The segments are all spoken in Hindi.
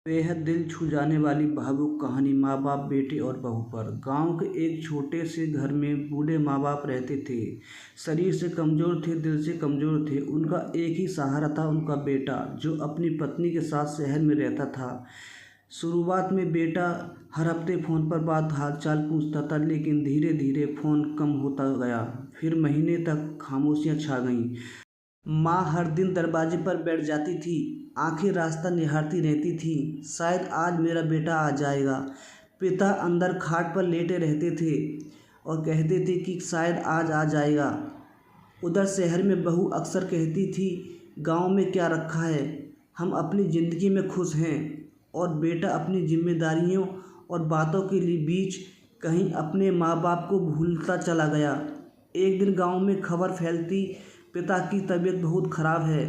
बेहद दिल छू जाने वाली भावुक कहानी माँ बाप बेटे और बहू पर। गांव के एक छोटे से घर में बूढ़े माँ बाप रहते थे। शरीर से कमज़ोर थे, दिल से कमज़ोर थे। उनका एक ही सहारा था, उनका बेटा, जो अपनी पत्नी के साथ शहर में रहता था। शुरुआत में बेटा हर हफ्ते फ़ोन पर बात हालचाल पूछता था, लेकिन धीरे धीरे फ़ोन कम होता गया। फिर महीने तक खामोशियाँ छा गईं। माँ हर दिन दरवाजे पर बैठ जाती थी, आंखें रास्ता निहारती रहती थी। शायद आज मेरा बेटा आ जाएगा। पिता अंदर खाट पर लेटे रहते थे और कहते थे कि शायद आज आ जाएगा। उधर शहर में बहू अक्सर कहती थी, गांव में क्या रखा है, हम अपनी ज़िंदगी में खुश हैं। और बेटा अपनी जिम्मेदारियों और बातों के लिए बीच कहीं अपने माँ बाप को भूलता चला गया। एक दिन गांव में खबर फैलती, पिता की तबीयत बहुत ख़राब है।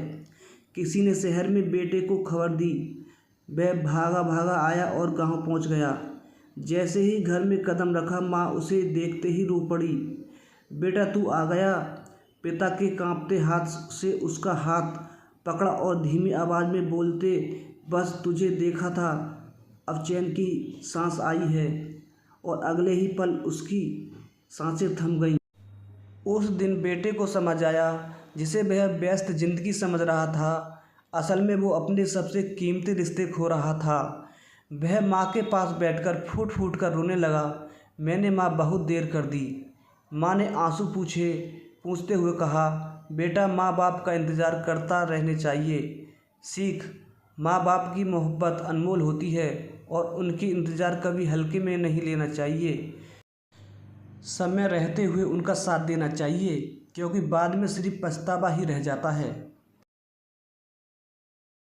किसी ने शहर में बेटे को खबर दी। वह भागा भागा आया और गांव पहुंच गया। जैसे ही घर में कदम रखा, माँ उसे देखते ही रो पड़ी। बेटा तू आ गया। पिता के कांपते हाथ से उसका हाथ पकड़ा और धीमी आवाज़ में बोलते, बस तुझे देखा था, अब चैन की सांस आई है। और अगले ही पल उसकी सांसें थम गईं। उस दिन बेटे को समझ आया, जिसे वह व्यस्त जिंदगी समझ रहा था, असल में वो अपने सबसे कीमती रिश्ते खो रहा था। वह माँ के पास बैठकर फूट फूट कर रोने लगा। मैंने माँ बहुत देर कर दी। माँ ने आंसू पूछते हुए कहा, बेटा माँ बाप का इंतज़ार करता रहने चाहिए। सीख, माँ बाप की मोहब्बत अनमोल होती है और उनकी इंतज़ार कभी हल्के में नहीं लेना चाहिए। समय रहते हुए उनका साथ देना चाहिए, क्योंकि बाद में सिर्फ पछतावा ही रह जाता है।